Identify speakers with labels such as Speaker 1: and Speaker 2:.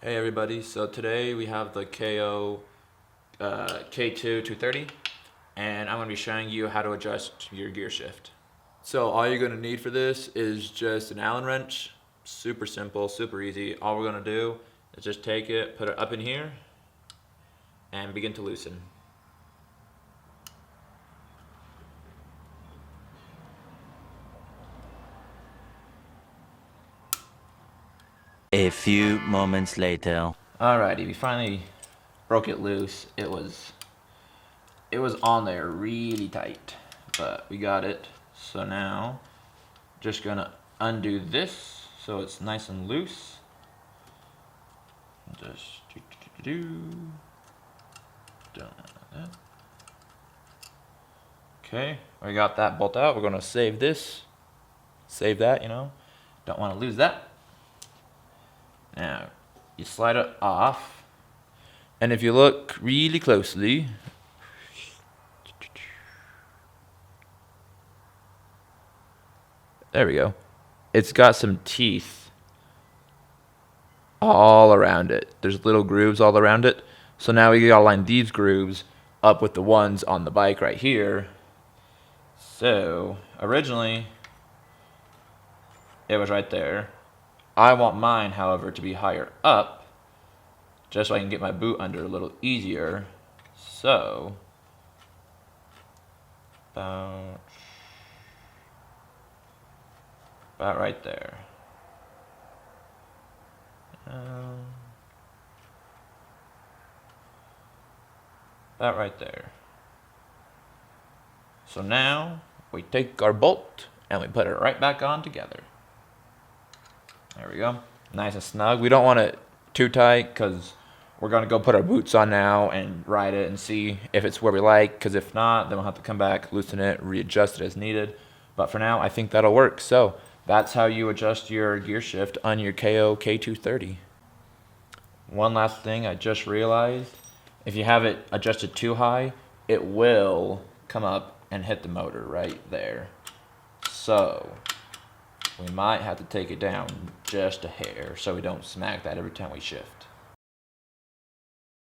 Speaker 1: Hey everybody, so today we have the Kayo K2 230 and I'm going to be showing you how to adjust your gear shift. So all you're going to need for this is just an Allen wrench, super simple, super easy. All we're going to do is just take it, put it up in here and begin to loosen.
Speaker 2: A few moments later.
Speaker 1: Alrighty, we finally broke it loose. It was on there really tight, but we got it. So now, just gonna undo this so it's nice and loose. Just that. Okay, we got that bolt out. We're gonna save this, save that. Don't want to lose that. Now you slide it off, and if you look really closely, there we go. It's got some teeth all around it. There's little grooves all around it. So now we gotta line these grooves up with the ones on the bike right here. So originally it was right there. I want mine, however, to be higher up, just so I can get my boot under a little easier. So about right there. About right there. So now we take our bolt and we put it right back on together. There we go. Nice and snug. We don't want it too tight because we're going to go put our boots on now and ride it and see if it's where we like. Because if not, then we'll have to come back, loosen it, readjust it as needed. But for now, I think that'll work. So that's how you adjust your gear shift on your Kayo K230. One last thing I just realized. If you have it adjusted too high, it will come up and hit the motor right there. So we might have to take it down just a hair so we don't smack that every time we shift.